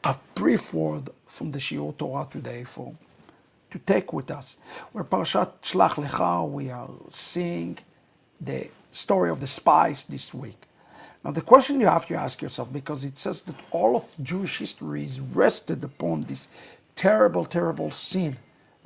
a brief word from the Shiur Torah today to take with us. We're Parashat Shlach Lecha. We are seeing the story of the spies this week. Now the question you have to ask yourself, because it says that all of Jewish history is rested upon this terrible, terrible sin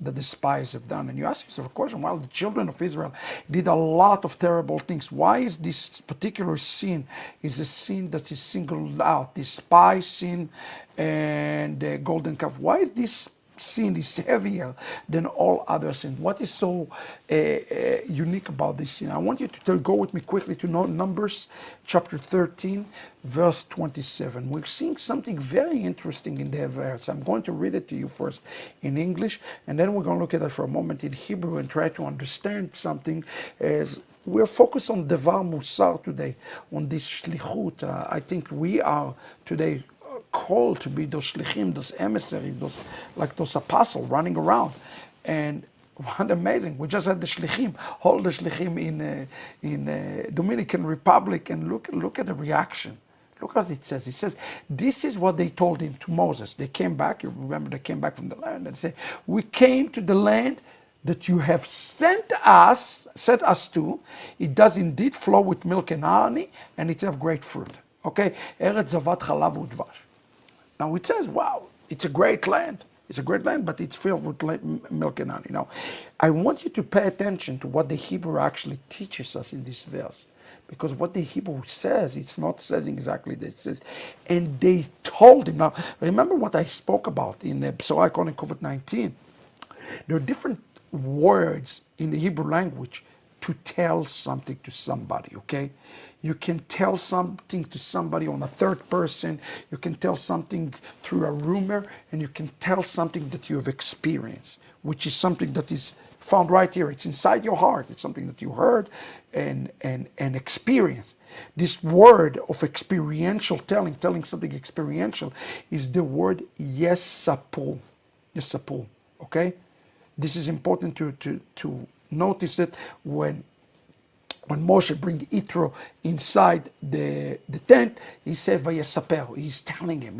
that the spies have done. And you ask yourself a question, well, the children of Israel did a lot of terrible things. Why is this particular sin is a sin that is singled out, the spy sin and the golden calf? Why is this sin is heavier than all other sins? What is so unique about this sin? I want you to go with me quickly to Numbers chapter 13, verse 27. We're seeing something very interesting in the verse. I'm going to read it to you first in English, and then we're going to look at it for a moment in Hebrew and try to understand something as we're focused on Devar Musar today, on this shlichut. I think we are today called to be those shlichim, those emissaries, those apostles running around. And what amazing! We just had the shlichim, all the shlichim in Dominican Republic, and look at the reaction. Look what it says. It says, this is what they told him to Moses. They came back. You remember they came back from the land and said, we came to the land that you have sent us to. It does indeed flow with milk and honey, and it have great fruit. Okay, Eretz Zavat Chalav Udvash. Now it says, wow, it's a great land. It's a great land, but it's filled with milk and honey. Now, I want you to pay attention to what the Hebrew actually teaches us in this verse. Because what the Hebrew says, it's not saying exactly that. It says, and they told him. Now, remember what I spoke about in Psorah Iconic COVID-19. There are different words in the Hebrew language to tell something to somebody, okay? You can tell something to somebody on a third person, you can tell something through a rumor, and you can tell something that you have experienced, which is something that is found right here. It's inside your heart. It's something that you heard and experienced. This word of experiential telling something experiential, is the word yesapru. Yesapru, okay? This is important to notice that when Moshe brings Yitro inside the tent, he says Vayesaper. He's telling him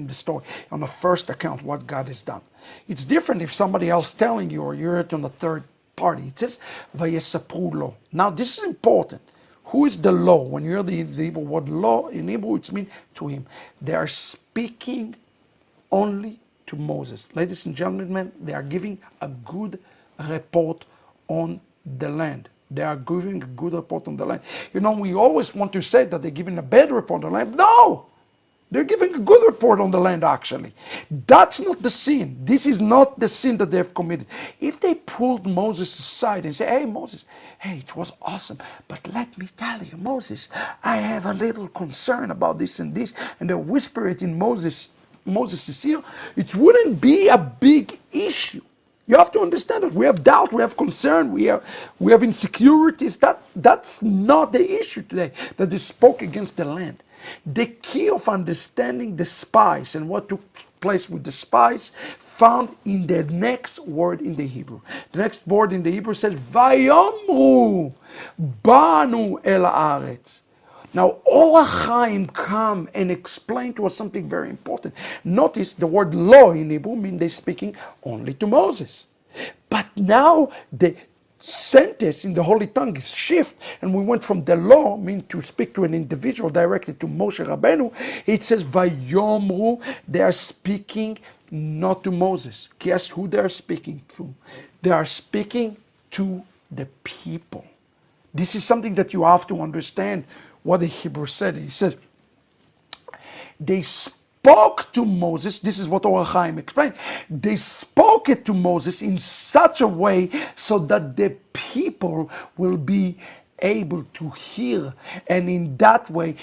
the story on the first account what God has done. It's different if somebody else telling you or you're it on the third party. It says Vayesapru lo. Now this is important. Who is the lo? When you hear the Hebrew word lo in Hebrew, it means to him. They are speaking only to Moses. Ladies and gentlemen, they are giving a good report on the land. They are giving a good report on the land. You know, we always want to say that they're giving a bad report on the land. No! They're giving a good report on the land, actually. That's not the sin. This is not the sin that they've committed. If they pulled Moses aside and say, hey, Moses, hey, it was awesome, but let me tell you, Moses, I have a little concern about this, and they whisper it in Moses' ear, it wouldn't be a big issue. You have to understand that we have doubt, we have concern, we have insecurities. That's not the issue today, that they spoke against the land. The key of understanding the spies and what took place with the spies found in the next word in the Hebrew. The next word in the Hebrew says, Vayomru banu el haaretz. Now, Or HaChaim come and explain to us something very important. Notice the word lo in Hebrew means they're speaking only to Moses. But now the sentence in the Holy Tongue is shift, and we went from the law, mean to speak to an individual directly to Moshe Rabbeinu. It says Vayomru, they are speaking not to Moses. Guess who they are speaking to? They are speaking to the people. This is something that you have to understand what the Hebrew said. He says, they spoke to Moses, this is what Or HaChaim explained, they spoke it to Moses in such a way so that the people will be able to hear, and in that way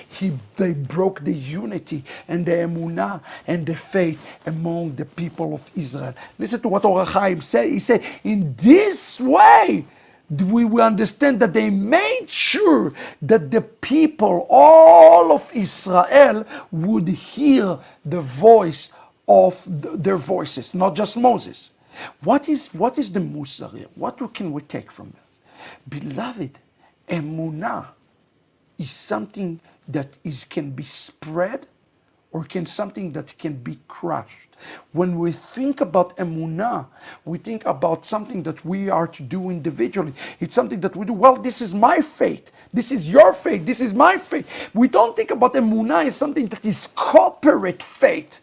they broke the unity and the emunah and the faith among the people of Israel. Listen to what Or HaChaim said. He said, in this way we will understand that they made sure that the people, all of Israel, would hear the voice of their voices, not just Moses. What is the Musar here? What can we take from this? Beloved, emunah is something that can be spread or can something that can be crushed? When we think about emunah, we think about something that we are to do individually. It's something that we do, well, this is my faith, this is your faith, this is my faith. We don't think about emunah as something that is corporate faith.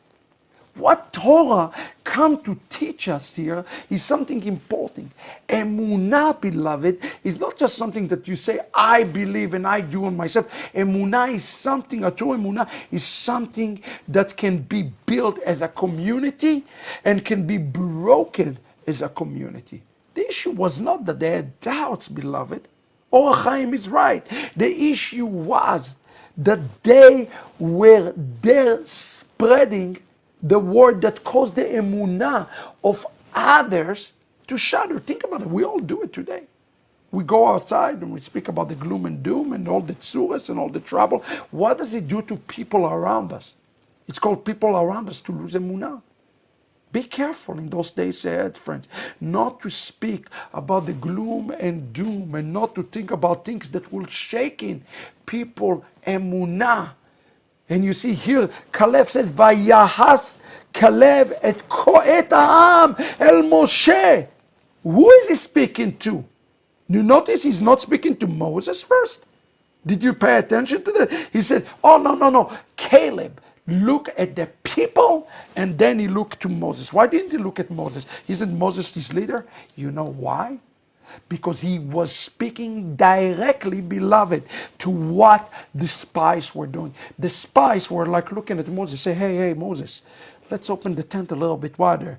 What Torah come to teach us here is something important. Emunah, beloved, is not just something that you say, I believe and I do on myself. Emunah is something, a true emunah is something that can be built as a community and can be broken as a community. The issue was not that they had doubts, beloved. Or Chaim is right. The issue was that they were there spreading the word that caused the emunah of others to shudder. Think about it. We all do it today. We go outside and we speak about the gloom and doom and all the tsuras and all the trouble. What does it do to people around us? It's called people around us to lose emunah. Be careful in those days ahead, friends, not to speak about the gloom and doom and not to think about things that will shake in people emunah. And you see here, Caleb says, Vayahas Caleb et ha'am el Moshe. Who is he speaking to? You notice he's not speaking to Moses first. Did you pay attention to that? He said, oh, no. Caleb, look at the people, and then he looked to Moses. Why didn't he look at Moses? Isn't Moses his leader? You know why? Because he was speaking directly, beloved, to what the spies were doing. The spies were like looking at Moses, say, hey, Moses, let's open the tent a little bit wider.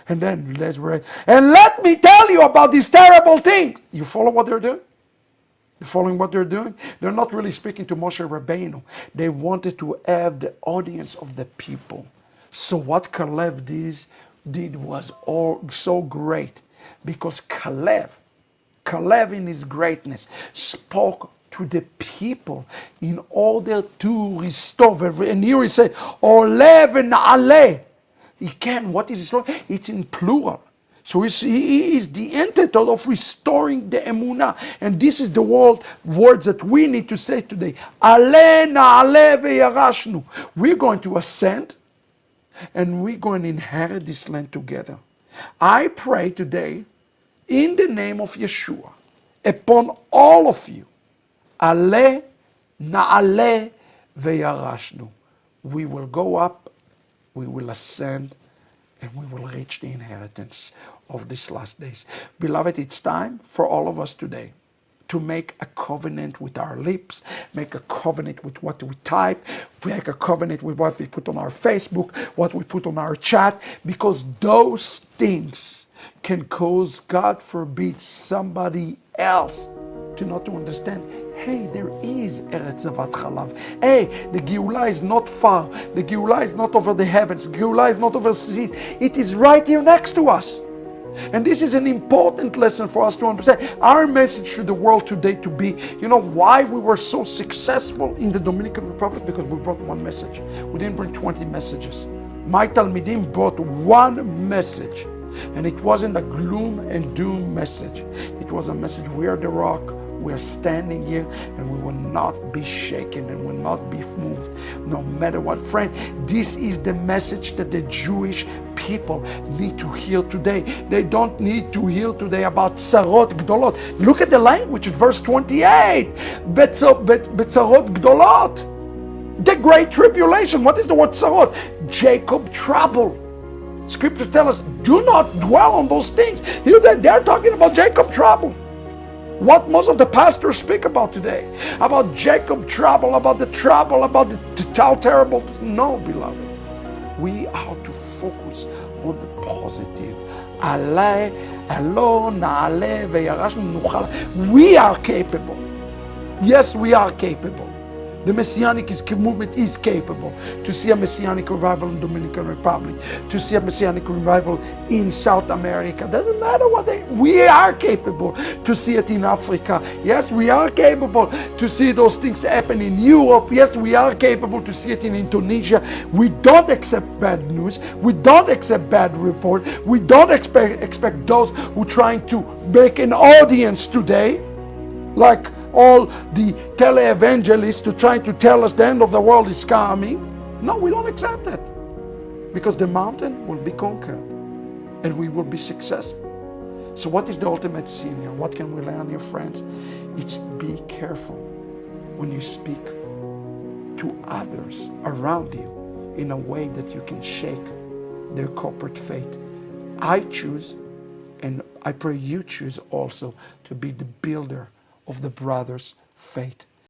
And then let's read. And let me tell you about this terrible thing. You follow what they're doing? You following what they're doing? They're not really speaking to Moshe Rabbeinu. They wanted to have the audience of the people. So what Caleb did was all so great, because Caleb in his greatness spoke to the people in order to restore. And here he said, Olev and Ale. Again, what is it? It's in plural. So he is the entity of restoring the emunah. And this is the words that we need to say today. Ale na'ale ve'yarashnu. We're going to ascend and we're going to inherit this land together. I pray today, in the name of Yeshua, upon all of you, Ale na'ale ve'yarashnu. We will go up, we will ascend, and we will reach the inheritance of these last days. Beloved, it's time for all of us today to make a covenant with our lips, make a covenant with what we type, make a covenant with what we put on our Facebook, what we put on our chat, because those things can cause, God forbid, somebody else to not to understand, hey, there is Eretz Zavat Chalav. Hey, the Geulah is not far. The Geulah is not over the heavens. The Geulah is not over the seas. It is right here next to us. And this is an important lesson for us to understand. Our message to the world today to be, you know why we were so successful in the Dominican Republic? Because we brought one message. We didn't bring 20 messages. My Talmidim brought one message. And it wasn't a gloom and doom message. It was a message, we are the rock, we are standing here, and we will not be shaken and will not be moved no matter what. Friend, this is the message that the Jewish people need to hear today. They don't need to hear today about tzarot gdolot. Look at the language at verse 28. Betzarot gdolot. The great tribulation. What is the word tzarot? Jacob trouble. Scripture tells us, do not dwell on those things. You know, they're talking about Jacob trouble. What most of the pastors speak about today. About Jacob trouble, about the how terrible. No, beloved. We are to focus on the positive. We are capable. Yes, we are capable. The Messianic movement is capable to see a Messianic revival in the Dominican Republic, to see a Messianic revival in South America. Doesn't matter we are capable to see it in Africa. Yes, we are capable to see those things happen in Europe. Yes, we are capable to see it in Indonesia. We don't accept bad news. We don't accept bad report. We don't expect those who are trying to make an audience today, like all the televangelists to try to tell us the end of the world is coming. No, we don't accept that. Because the mountain will be conquered and we will be successful. So what is the ultimate sin here? What can we learn, your friends? It's be careful when you speak to others around you in a way that you can shake their corporate faith. I choose, and I pray you choose also, to be the builder of the brothers' faith.